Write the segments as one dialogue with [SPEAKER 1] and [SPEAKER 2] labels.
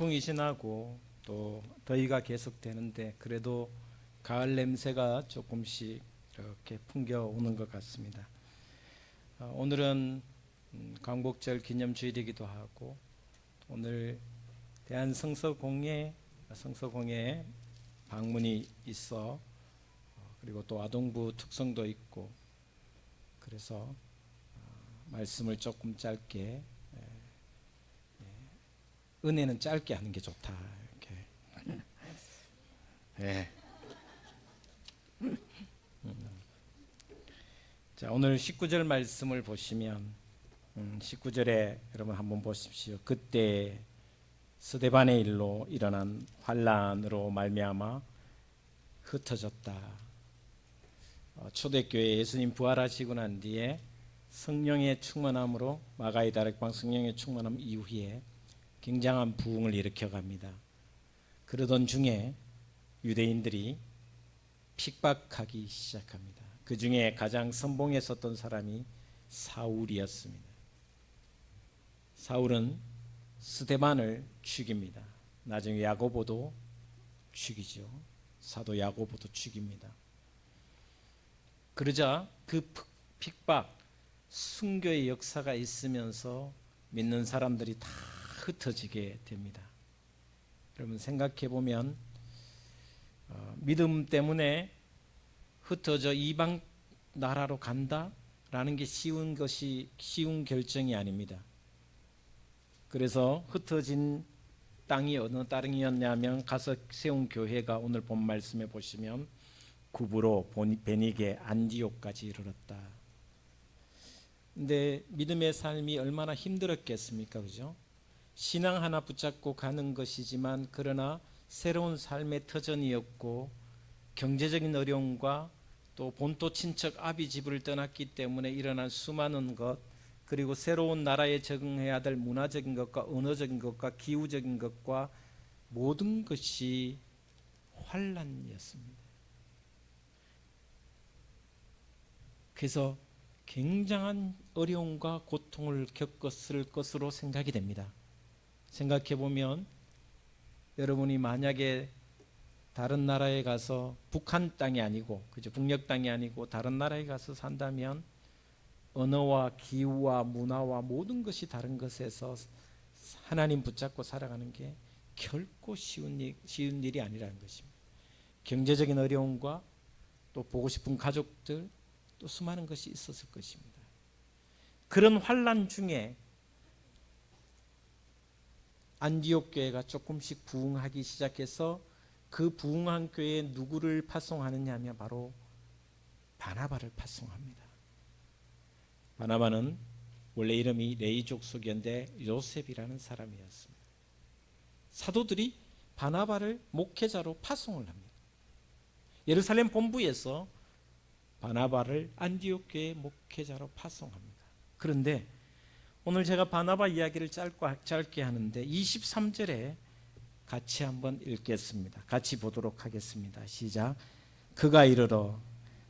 [SPEAKER 1] 풍이 지나고 또 더위가 계속되는데 그래도 가을 냄새가 조금씩 이렇게 풍겨오는 것 같습니다. 오늘은 광복절 기념주일이기도 하고 오늘 대한성서공회 방문이 있어 그리고 또 아동부 특성도 있고 그래서 말씀을 조금 짧게 은혜는 짧게 하는 게 좋다 이렇게. 네. 자, 오늘 19절 말씀을 보시면 19절에 여러분 한번 보십시오. 그때 스데반의 일로 일어난 환란으로 말미암아 흩어졌다. 초대교회 예수님 부활하시고 난 뒤에 성령의 충만함으로 마가의 다락방 성령의 충만함 이후에 굉장한 부흥을 일으켜 갑니다. 그러던 중에 유대인들이 핍박하기 시작합니다. 그 중에 가장 선봉에 섰던 사람이 사울이었습니다. 사울은 스데반을 죽입니다. 나중에 야고보도 죽이죠. 사도 야고보도 죽입니다. 그러자 그 핍박, 순교의 역사가 있으면서 믿는 사람들이 다 흩어지게 됩니다. 여러분 생각해 보면 믿음 때문에 흩어져 이방 나라로 간다라는 게 쉬운 결정이 아닙니다. 그래서 흩어진 땅이 어느 땅이었냐면 가서 세운 교회가 오늘 본 말씀에 보시면 구브로, 베니게, 안디옥까지 이르렀다. 근데 믿음의 삶이 얼마나 힘들었겠습니까? 그죠? 신앙 하나 붙잡고 가는 것이지만 그러나 새로운 삶의 터전이었고 경제적인 어려움과 또 본토 친척 아비 집을 떠났기 때문에 일어난 수많은 것 그리고 새로운 나라에 적응해야 될 문화적인 것과 언어적인 것과 기후적인 것과 모든 것이 환란이었습니다. 그래서 굉장한 어려움과 고통을 겪었을 것으로 생각이 됩니다. 생각해 보면 여러분이 만약에 다른 나라에 가서 북한 땅이 아니고 그죠? 북녘 땅이 아니고 다른 나라에 가서 산다면 언어와 기후와 문화와 모든 것이 다른 것에서 하나님 붙잡고 살아가는 게 결코 쉬운 일이 아니라는 것입니다. 경제적인 어려움과 또 보고 싶은 가족들 또 수많은 것이 있었을 것입니다. 그런 환란 중에 안디옥 교회가 조금씩 부흥하기 시작해서 그 부흥한 교회에 누구를 파송하느냐 하면 바로 바나바를 파송합니다. 바나바는 원래 이름이 레위 족속이었는데 요셉이라는 사람이었습니다. 사도들이 바나바를 목회자로 파송을 합니다. 예루살렘 본부에서 바나바를 안디옥 교회 목회자로 파송합니다. 그런데 오늘 제가 바나바 이야기를 짧게 하는데 23절에 같이 한번 읽겠습니다. 같이 보도록 하겠습니다. 시작. 그가 이르러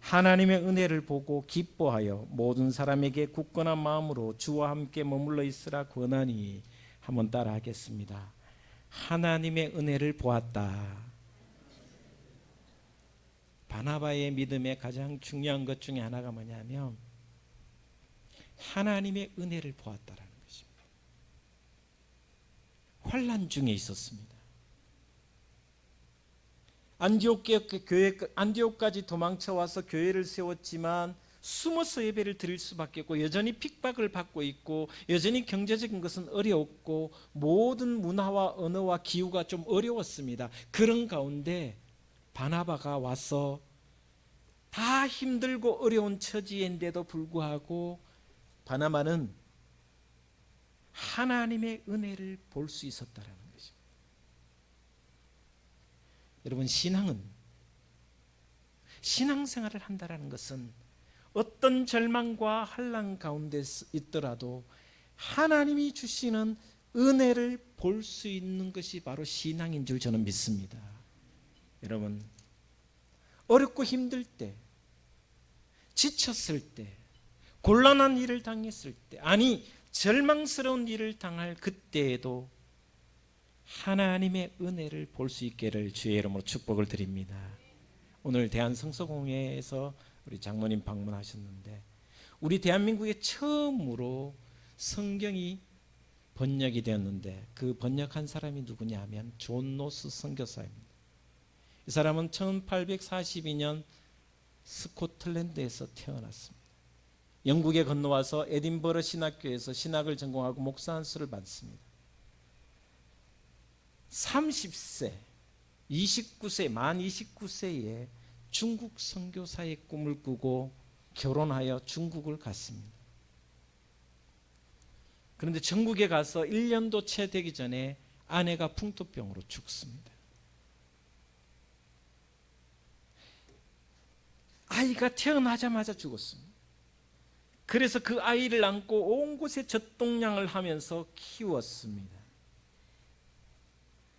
[SPEAKER 1] 하나님의 은혜를 보고 기뻐하여 모든 사람에게 굳건한 마음으로 주와 함께 머물러 있으라 권하니 한번 따라 하겠습니다. 하나님의 은혜를 보았다. 바나바의 믿음의 가장 중요한 것 중에 하나가 뭐냐면 하나님의 은혜를 보았다라는 것입니다. 환난 중에 있었습니다. 안디옥까지 도망쳐 와서 교회를 세웠지만 숨어서 예배를 드릴 수밖에 없고 여전히 핍박을 받고 있고 여전히 경제적인 것은 어려웠고 모든 문화와 언어와 기후가 좀 어려웠습니다. 그런 가운데 바나바가 와서 다 힘들고 어려운 처지인데도 불구하고 바나바는 하나님의 은혜를 볼 수 있었다라는 것입니다. 여러분 신앙생활을 한다는 것은 어떤 절망과 환난 가운데 있더라도 하나님이 주시는 은혜를 볼 수 있는 것이 바로 신앙인 줄 저는 믿습니다. 여러분 어렵고 힘들 때 지쳤을 때 곤란한 일을 당했을 때 아니 절망스러운 일을 당할 그때에도 하나님의 은혜를 볼 수 있기를 주의 이름으로 축복을 드립니다. 오늘 대한성서공회에서 우리 장로님 방문하셨는데 우리 대한민국에 처음으로 성경이 번역이 되었는데 그 번역한 사람이 누구냐 하면 존 노스 선교사입니다. 이 사람은 1842년 스코틀랜드에서 태어났습니다. 영국에 건너와서 에딘버러 신학교에서 신학을 전공하고 목사 안수를 받습니다. 30세, 29세, 만 29세에 중국 선교사의 꿈을 꾸고 결혼하여 중국을 갔습니다. 그런데 전국에 가서 1년도 채 되기 전에 아내가 풍토병으로 죽습니다. 아이가 태어나자마자 죽었습니다. 그래서 그 아이를 안고 온 곳에 젖동량을 하면서 키웠습니다.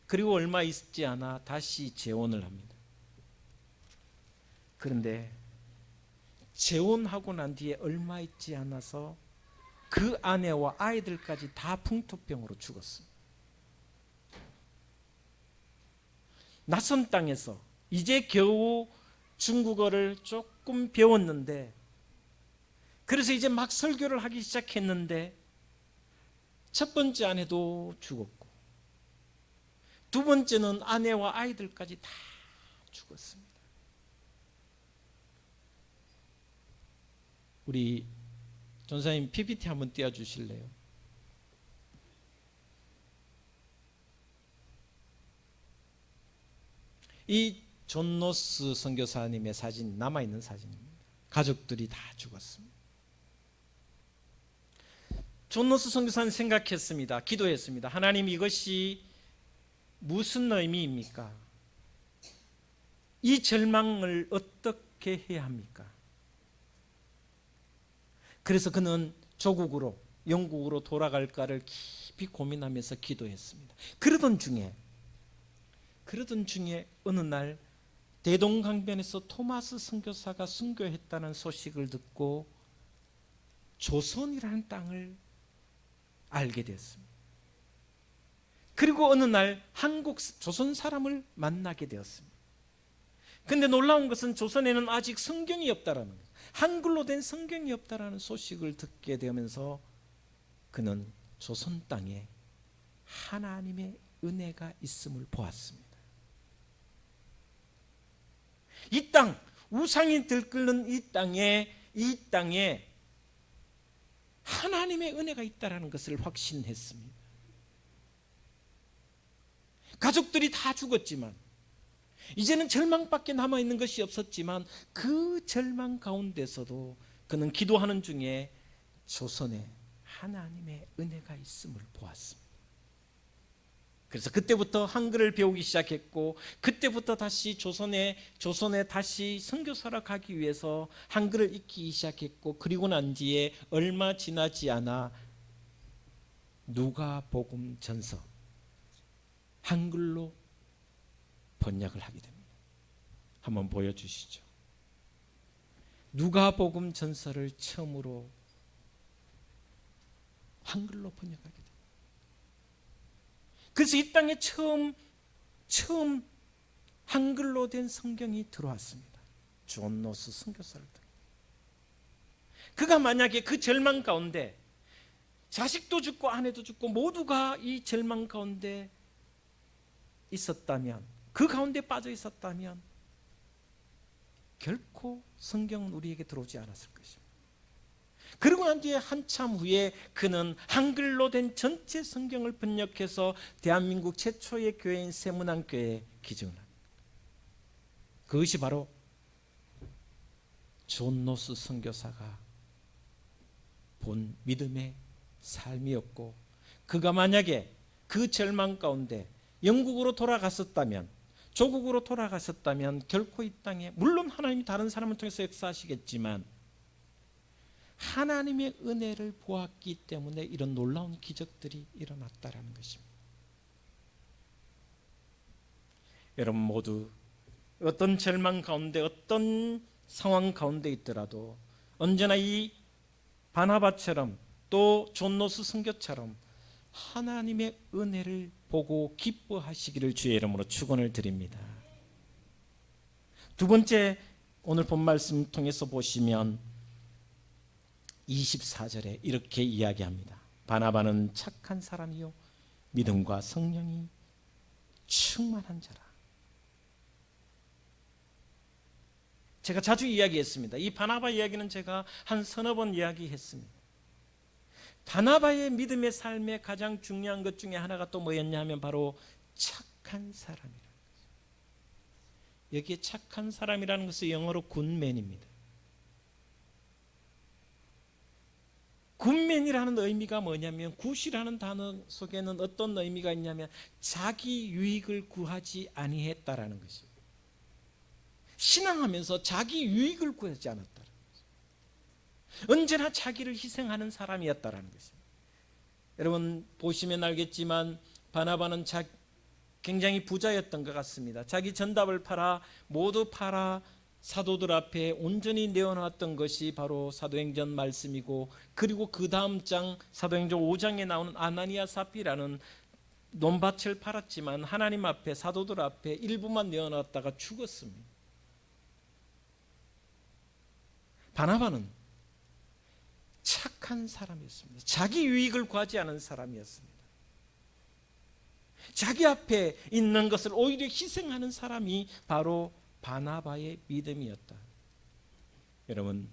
[SPEAKER 1] 그리고 얼마 있지 않아 다시 재혼을 합니다. 그런데 재혼하고 난 뒤에 얼마 있지 않아서 그 아내와 아이들까지 다 풍토병으로 죽었습니다. 낯선 땅에서 이제 겨우 중국어를 조금 배웠는데 그래서 이제 막 설교를 하기 시작했는데 첫 번째 아내도 죽었고 두 번째는 아내와 아이들까지 다 죽었습니다. 우리 전사님 PPT 한번 띄워주실래요? 이 존 노스 선교사님의 사진 남아있는 사진입니다. 가족들이 다 죽었습니다. 존 노스 선교사는 생각했습니다. 기도했습니다. 하나님, 이것이 무슨 의미입니까? 이 절망을 어떻게 해야 합니까? 그래서 그는 조국으로 영국으로 돌아갈까를 깊이 고민하면서 기도했습니다. 그러던 중에 어느 날 대동강변에서 토마스 선교사가 순교했다는 소식을 듣고 조선이라는 땅을 알게 되었습니다. 그리고 어느 날 조선 사람을 만나게 되었습니다. 그런데 놀라운 것은 조선에는 아직 성경이 없다라는 것, 한글로 된 성경이 없다라는 소식을 듣게 되면서 그는 조선 땅에 하나님의 은혜가 있음을 보았습니다. 이 땅, 우상이 들끓는 이 땅에 하나님의 은혜가 있다라는 것을 확신했습니다. 가족들이 다 죽었지만 이제는 절망밖에 남아있는 것이 없었지만 그 절망 가운데서도 그는 기도하는 중에 조선에 하나님의 은혜가 있음을 보았습니다. 그래서 그때부터 한글을 배우기 시작했고 그때부터 다시 조선에 다시 선교사로 가기 위해서 한글을 익히기 시작했고 그리고 난 뒤에 얼마 지나지 않아 누가복음 전서 한글로 번역을 하게 됩니다. 한번 보여주시죠. 누가복음 전서를 처음으로 한글로 번역하게 됩니다. 그래서 이 땅에 처음 한글로 된 성경이 들어왔습니다. 존 노스 선교사를 통해. 그가 만약에 그 절망 가운데 자식도 죽고 아내도 죽고 모두가 이 절망 가운데 있었다면, 그 가운데 빠져 있었다면 결코 성경은 우리에게 들어오지 않았을 것입니다. 그리고 난 뒤에 한참 후에 그는 한글로 된 전체 성경을 번역해서 대한민국 최초의 교회인 세문안교회에 기증을 합니다. 그것이 바로 존 노스 선교사가 본 믿음의 삶이었고, 그가 만약에 그 절망 가운데 영국으로 돌아갔었다면, 조국으로 돌아갔었다면 결코 이 땅에, 물론 하나님이 다른 사람을 통해서 역사하시겠지만 하나님의 은혜를 보았기 때문에 이런 놀라운 기적들이 일어났다라는 것입니다. 여러분 모두 어떤 절망 가운데, 어떤 상황 가운데 있더라도 언제나 이 바나바처럼 또 존 노스 선교처럼 하나님의 은혜를 보고 기뻐하시기를 주의 이름으로 축원을 드립니다. 두 번째, 오늘 본 말씀 통해서 보시면 24절에 이렇게 이야기합니다. 바나바는 착한 사람이요 믿음과 성령이 충만한 자라. 제가 자주 이야기했습니다. 이 바나바 이야기는 제가 한 서너 번 이야기했습니다. 바나바의 믿음의 삶에 가장 중요한 것 중에 하나가 또 뭐였냐 하면 바로 착한 사람이라는 거죠. 여기에 착한 사람이라는 것은 영어로 굿맨입니다. 굿맨이라는 의미가 뭐냐면, 굿이라는 단어 속에는 어떤 의미가 있냐면 자기 유익을 구하지 아니했다라는 것입니다. 신앙하면서 자기 유익을 구하지 않았다라는 것입니다. 언제나 자기를 희생하는 사람이었다라는 것입니다. 여러분 보시면 알겠지만 바나바는 굉장히 부자였던 것 같습니다. 자기 전답을 모두 팔아 사도들 앞에 온전히 내어놨던 것이 바로 사도행전 말씀이고, 그리고 그 다음 장 사도행전 5장에 나오는 아나니아 삽비라는 논밭을 팔았지만 하나님 앞에, 사도들 앞에 일부만 내어놨다가 죽었습니다. 바나바는 착한 사람이었습니다. 자기 유익을 구하지 않은 사람이었습니다. 자기 앞에 있는 것을 오히려 희생하는 사람이 바로 바나바의 믿음이었다. 여러분,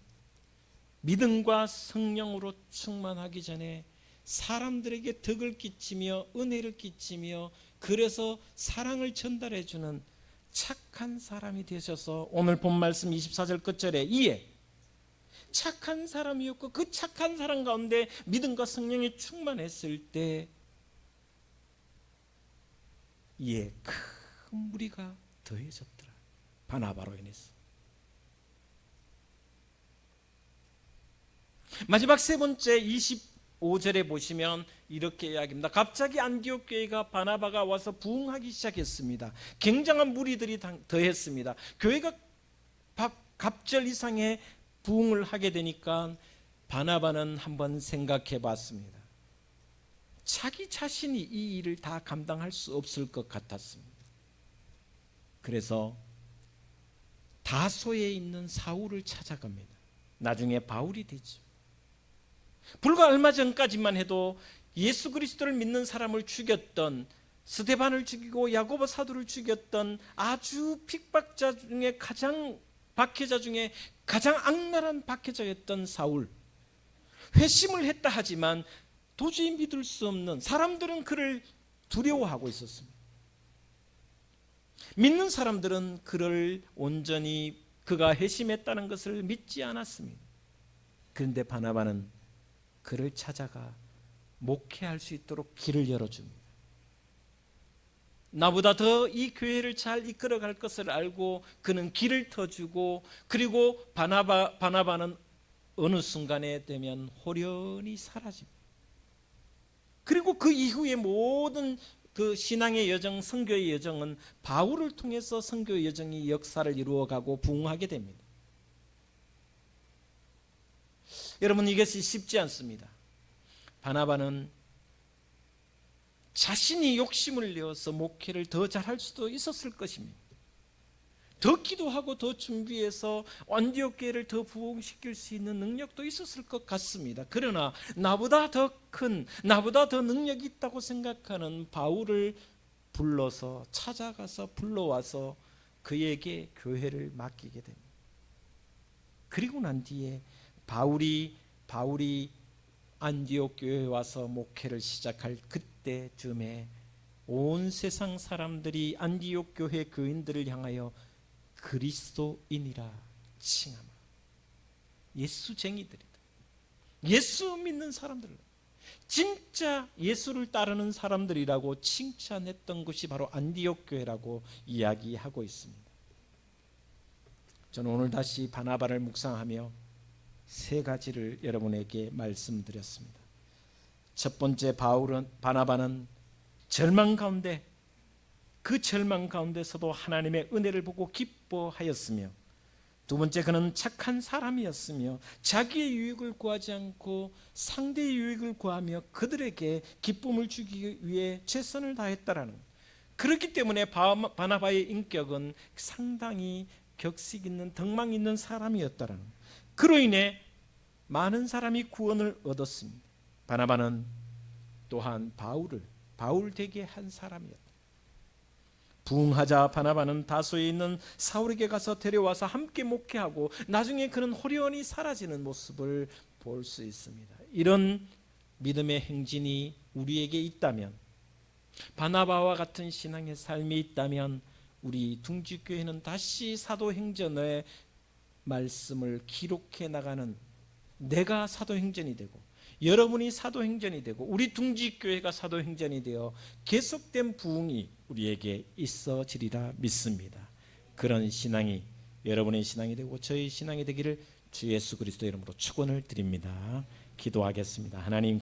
[SPEAKER 1] 믿음과 성령으로 충만하기 전에 사람들에게 덕을 끼치며 은혜를 끼치며 그래서 사랑을 전달해 주는 착한 사람이 되셔서, 오늘 본 말씀 24절 끝절에 이에 착한 사람이었고 그 착한 사람 가운데 믿음과 성령이 충만했을 때 이에 큰 무리가 더해졌더라. 바나바로 인해서. 마지막 세 번째 25절에 보시면 이렇게 이야기합니다. 갑자기 안디옥 교회가 바나바가 와서 부흥하기 시작했습니다. 굉장한 무리들이 더했습니다. 교회가 갑절 이상의 부흥을 하게 되니까 바나바는 한번 생각해 봤습니다. 자기 자신이 이 일을 다 감당할 수 없을 것 같았습니다. 그래서 다소에 있는 사울을 찾아갑니다. 나중에 바울이 되죠. 불과 얼마 전까지만 해도 예수 그리스도를 믿는 사람을 죽였던, 스데반을 죽이고 야고보 사도를 죽였던 아주 핍박자 중에 박해자 중에 가장 악랄한 박해자였던 사울, 회심을 했다 하지만 도저히 믿을 수 없는, 사람들은 그를 두려워하고 있었습니다. 믿는 사람들은 그를 온전히 그가 회심했다는 것을 믿지 않았습니다. 그런데 바나바는 그를 찾아가 목회할 수 있도록 길을 열어줍니다. 나보다 더 이 교회를 잘 이끌어갈 것을 알고 그는 길을 터주고, 그리고 바나바는 어느 순간에 되면 홀연히 사라집니다. 그리고 그 이후의 모든 그 신앙의 여정, 선교의 여정은 바울을 통해서 선교의 여정이 역사를 이루어가고 부흥하게 됩니다. 여러분, 이것이 쉽지 않습니다. 바나바는 자신이 욕심을 내어서 목회를 더 잘할 수도 있었을 것입니다. 더 기도하고 더 준비해서 안디옥 교회를 더 부흥시킬 수 있는 능력도 있었을 것 같습니다. 그러나 나보다 더 큰, 나보다 더 능력이 있다고 생각하는 바울을 찾아가서 불러와서 그에게 교회를 맡기게 됩니다. 그리고 난 뒤에 바울이 안디옥 교회에 와서 목회를 시작할 그때쯤에 온 세상 사람들이 안디옥 교회 교인들을 향하여 그리스도인이라 칭하며, 예수쟁이들이다, 예수 믿는 사람들, 진짜 예수를 따르는 사람들이라고 칭찬했던 것이 바로 안디옥 교회라고 이야기하고 있습니다. 저는 오늘 다시 바나바를 묵상하며 세 가지를 여러분에게 말씀드렸습니다. 첫 번째, 바나바는 절망 가운데, 그 절망 가운데서도 하나님의 은혜를 보고 기뻐하였으며, 두 번째, 그는 착한 사람이었으며 자기의 유익을 구하지 않고 상대의 유익을 구하며 그들에게 기쁨을 주기 위해 최선을 다했다라는 것. 그렇기 때문에 바나바의 인격은 상당히 격식 있는, 덕망 있는 사람이었다라는 것. 그로 인해 많은 사람이 구원을 얻었습니다. 바나바는 또한 바울 되게 한 사람이었다. 부흥하자 바나바는 다소에 있는 사울에게 가서 데려와서 함께 목회하고 나중에 그는 호련히 사라지는 모습을 볼 수 있습니다. 이런 믿음의 행진이 우리에게 있다면, 바나바와 같은 신앙의 삶이 있다면, 우리 둥지교회는 다시 사도행전의 말씀을 기록해 나가는, 내가 사도행전이 되고 여러분이 사도행전이 되고 우리 둥지교회가 사도행전이 되어 계속된 부흥이 우리에게 있어지리라 믿습니다. 그런 신앙이 여러분의 신앙이 되고 저희 신앙이 되기를 주 예수 그리스도 이름으로 축원을 드립니다. 기도하겠습니다. 하나님,